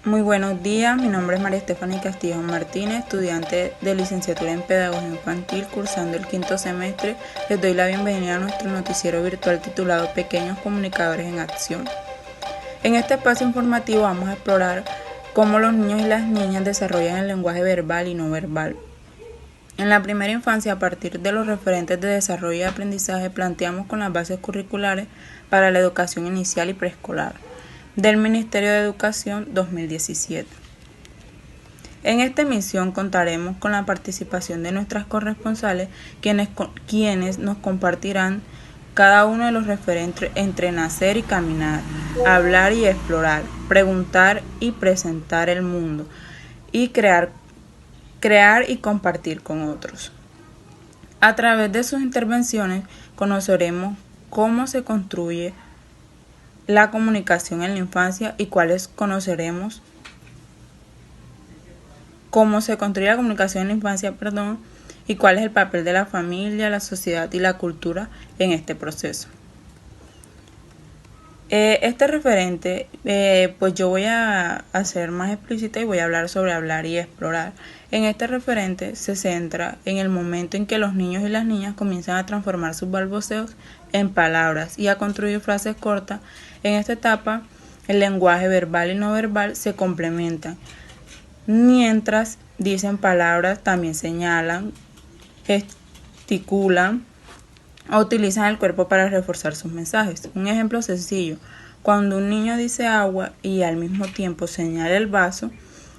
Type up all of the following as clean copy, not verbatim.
Muy buenos días, mi nombre es María Estefania Castillo Martínez, estudiante de licenciatura en Pedagogía Infantil, cursando el quinto semestre. Les doy la bienvenida a nuestro noticiero virtual titulado Pequeños Comunicadores en Acción. En este espacio informativo vamos a explorar cómo los niños y las niñas desarrollan el lenguaje verbal y no verbal. En la primera infancia, a partir de los referentes de desarrollo y aprendizaje, planteamos con las bases curriculares para la educación inicial y preescolar del Ministerio de Educación 2017. En esta emisión contaremos con la participación de nuestras corresponsales, quienes nos compartirán cada uno de los referentes entre nacer y caminar, hablar y explorar, preguntar y presentar el mundo, y crear y compartir con otros. A través de sus intervenciones conoceremos cómo se construye la comunicación en la infancia y cómo se construye la comunicación en la infancia, y cuál es el papel de la familia, la sociedad y la cultura en este proceso. Este referente, pues yo voy a hacer más explícita y voy a hablar sobre hablar y explorar. En este referente se centra en el momento en que los niños y las niñas comienzan a transformar sus balbuceos en palabras y a construir frases cortas. En esta etapa, el lenguaje verbal y no verbal se complementan. Mientras dicen palabras, también señalan, gesticulan o utilizan el cuerpo para reforzar sus mensajes. Un ejemplo sencillo: cuando un niño dice agua y al mismo tiempo señala el vaso,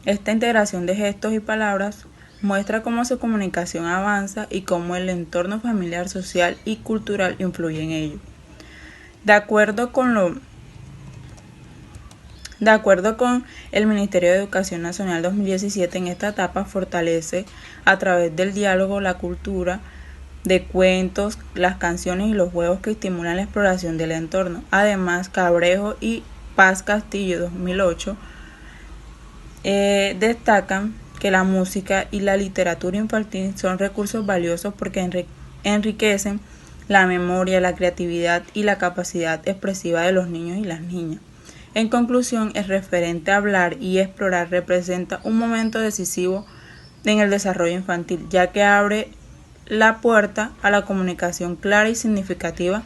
esta integración de gestos y palabras muestra cómo su comunicación avanza y cómo el entorno familiar, social y cultural influye en ello. De acuerdo con el Ministerio de Educación Nacional 2017, en esta etapa fortalece a través del diálogo la cultura de cuentos, las canciones y los juegos que estimulan la exploración del entorno. Además, Cabrejo y Paz Castillo 2008 destacan que la música y la literatura infantil son recursos valiosos porque enriquecen la memoria, la creatividad y la capacidad expresiva de los niños y las niñas. En conclusión, el referente hablar y explorar representa un momento decisivo en el desarrollo infantil, ya que abre la puerta a la comunicación clara y significativa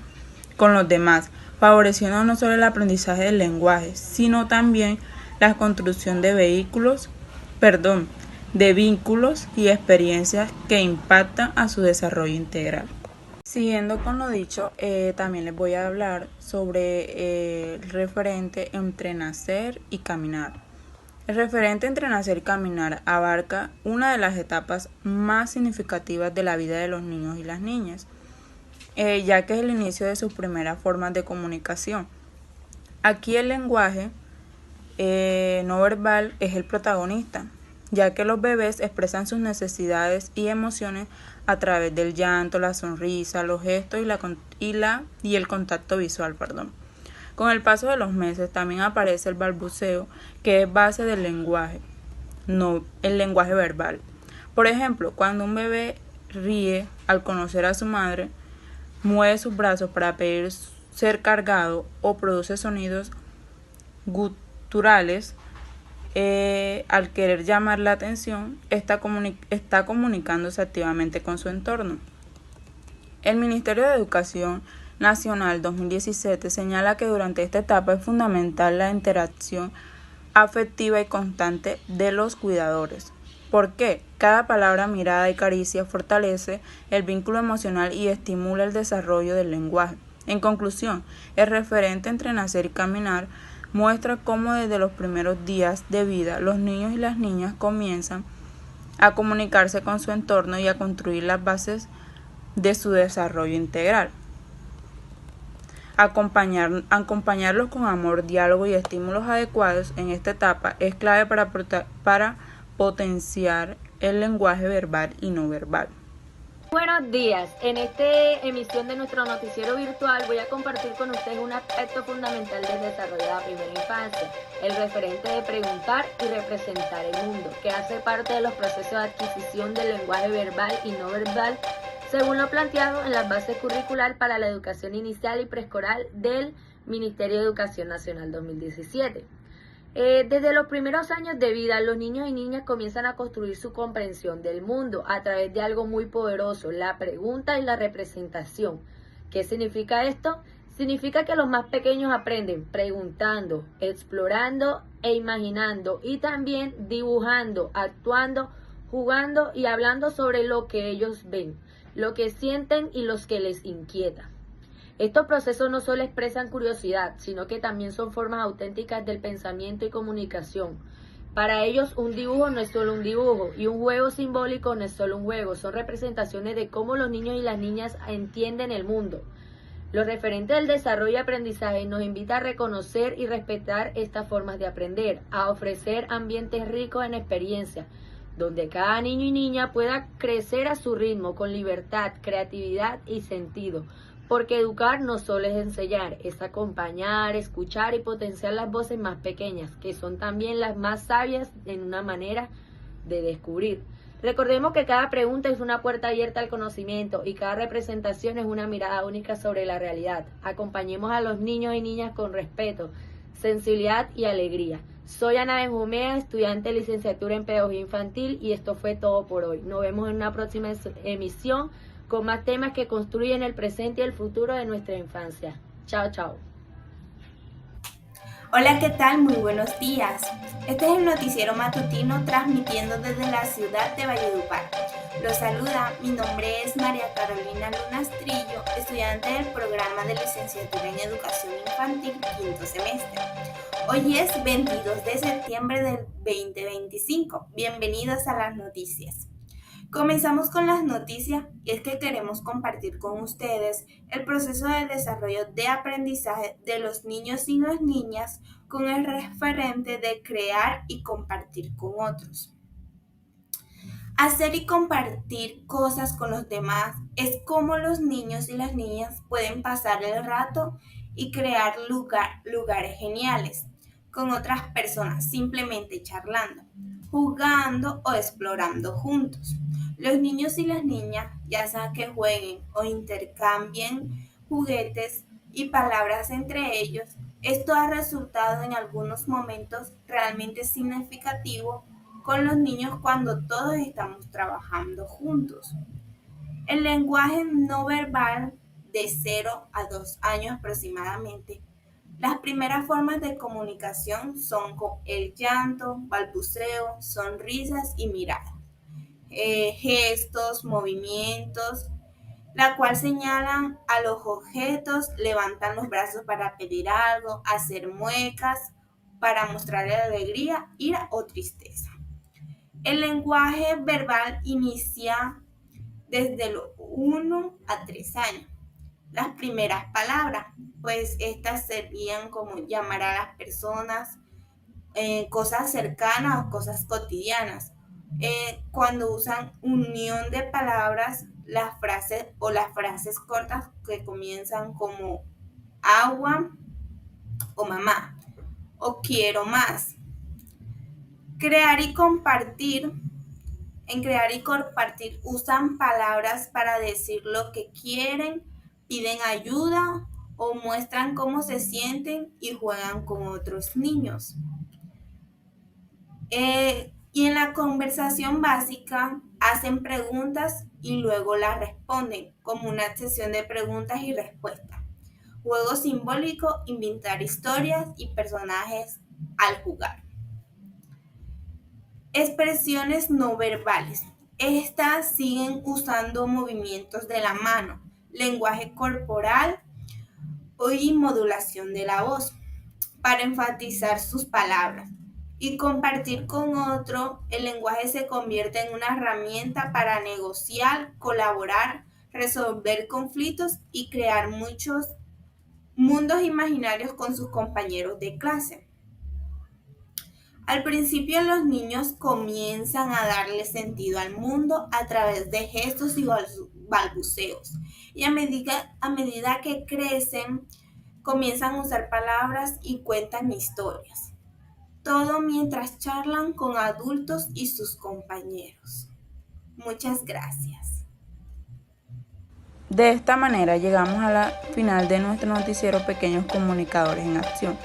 con los demás, favoreciendo no solo el aprendizaje del lenguaje, sino también la construcción de vínculos y experiencias que impactan a su desarrollo integral. Siguiendo con lo dicho, también les voy a hablar sobre el referente entre nacer y caminar. El referente entre nacer y caminar abarca una de las etapas más significativas de la vida de los niños y las niñas, ya que es el inicio de sus primeras formas de comunicación. Aquí el lenguaje no verbal es el protagonista, ya que los bebés expresan sus necesidades y emociones a través del llanto, la sonrisa, los gestos y el contacto visual. Con el paso de los meses también aparece el balbuceo, que es base del lenguaje, no el lenguaje verbal. Por ejemplo, cuando un bebé ríe al conocer a su madre, mueve sus brazos para pedir ser cargado o produce sonidos guturales, al querer llamar la atención, está comunicándose activamente con su entorno. El Ministerio de Educación Nacional 2017 señala que durante esta etapa es fundamental la interacción afectiva y constante de los cuidadores. ¿Por qué? Cada palabra, mirada y caricia fortalece el vínculo emocional y estimula el desarrollo del lenguaje. En conclusión, el referente entre nacer y caminar muestra cómo desde los primeros días de vida los niños y las niñas comienzan a comunicarse con su entorno y a construir las bases de su desarrollo integral. Acompañarlos con amor, diálogo y estímulos adecuados en esta etapa es clave para potenciar el lenguaje verbal y no verbal. Buenos días, en esta emisión de nuestro noticiero virtual voy a compartir con ustedes un aspecto fundamental del desarrollo de la primera infancia, el referente de preguntar y representar el mundo, que hace parte de los procesos de adquisición del lenguaje verbal y no verbal, según lo planteado en las bases curricular para la educación inicial y preescolar del Ministerio de Educación Nacional 2017. Desde los primeros años de vida, los niños y niñas comienzan a construir su comprensión del mundo a través de algo muy poderoso, la pregunta y la representación. ¿Qué significa esto? Significa que los más pequeños aprenden preguntando, explorando e imaginando, y también dibujando, actuando, jugando y hablando sobre lo que ellos ven, lo que sienten y los que les inquieta. Estos procesos no solo expresan curiosidad, sino que también son formas auténticas del pensamiento y comunicación. Para ellos, un dibujo no es solo un dibujo, y un juego simbólico no es solo un juego, son representaciones de cómo los niños y las niñas entienden el mundo. Lo referente del desarrollo y aprendizaje nos invita a reconocer y respetar estas formas de aprender, a ofrecer ambientes ricos en experiencia, donde cada niño y niña pueda crecer a su ritmo, con libertad, creatividad y sentido. Porque educar no solo es enseñar, es acompañar, escuchar y potenciar las voces más pequeñas, que son también las más sabias en una manera de descubrir. Recordemos que cada pregunta es una puerta abierta al conocimiento y cada representación es una mirada única sobre la realidad. Acompañemos a los niños y niñas con respeto, sensibilidad y alegría. Soy Ana Benjumea, estudiante de licenciatura en Pedagogía Infantil, y esto fue todo por hoy. Nos vemos en una próxima emisión con más temas que construyen el presente y el futuro de nuestra infancia. Chao, chao. Hola, ¿qué tal? Muy buenos días. Este es el noticiero matutino transmitiendo desde la ciudad de Valledupar. Los saluda, mi nombre es María Carolina Lunas Trillo, estudiante del programa de licenciatura en Educación Infantil, quinto semestre. Hoy es 22 de septiembre del 2025. Bienvenidos a las noticias. Comenzamos con las noticias, y es que queremos compartir con ustedes el proceso de desarrollo de aprendizaje de los niños y las niñas con el referente de crear y compartir con otros. Hacer y compartir cosas con los demás es como los niños y las niñas pueden pasar el rato y crear lugares geniales con otras personas, simplemente charlando, jugando o explorando juntos. Los niños y las niñas, ya sea que jueguen o intercambien juguetes y palabras entre ellos, esto ha resultado en algunos momentos realmente significativo con los niños cuando todos estamos trabajando juntos. El lenguaje no verbal de 0 a 2 años aproximadamente. Las primeras formas de comunicación son con el llanto, balbuceo, sonrisas y miradas. Gestos, movimientos, la cual señalan a los objetos, levantan los brazos para pedir algo, hacer muecas para mostrar alegría, ira o tristeza. El lenguaje verbal inicia desde los 1 a 3 años. Las primeras palabras, pues estas serían como llamar a las personas, cosas cercanas o cosas cotidianas. Cuando usan unión de palabras, las frases cortas que comienzan como agua o mamá o quiero más. Crear y compartir. En crear y compartir usan palabras para decir lo que quieren, piden ayuda o muestran cómo se sienten y juegan con otros niños. Y en la conversación básica hacen preguntas y luego las responden, como una sesión de preguntas y respuestas. Juego simbólico, inventar historias y personajes al jugar. Expresiones no verbales. Estas siguen usando movimientos de la mano, lenguaje corporal y modulación de la voz para enfatizar sus palabras. Y compartir con otro, el lenguaje se convierte en una herramienta para negociar, colaborar, resolver conflictos y crear muchos mundos imaginarios con sus compañeros de clase. Al principio los niños comienzan a darle sentido al mundo a través de gestos y balbuceos. Y a medida que crecen, comienzan a usar palabras y cuentan historias. Todo mientras charlan con adultos y sus compañeros. Muchas gracias. De esta manera llegamos a la final de nuestro noticiero Pequeños Comunicadores en Acción.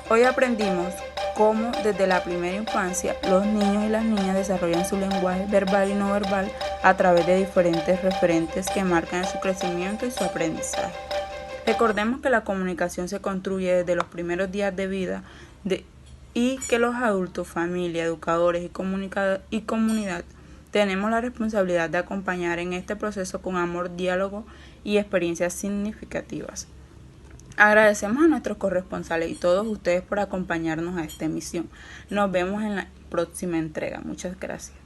Hoy aprendimos cómo desde la primera infancia los niños y las niñas desarrollan su lenguaje verbal y no verbal a través de diferentes referentes que marcan su crecimiento y su aprendizaje. Recordemos que la comunicación se construye desde los primeros días de vida y que los adultos, familia, educadores y comunidad tenemos la responsabilidad de acompañar en este proceso con amor, diálogo y experiencias significativas. Agradecemos a nuestros corresponsales y todos ustedes por acompañarnos a esta emisión. Nos vemos en la próxima entrega. Muchas gracias.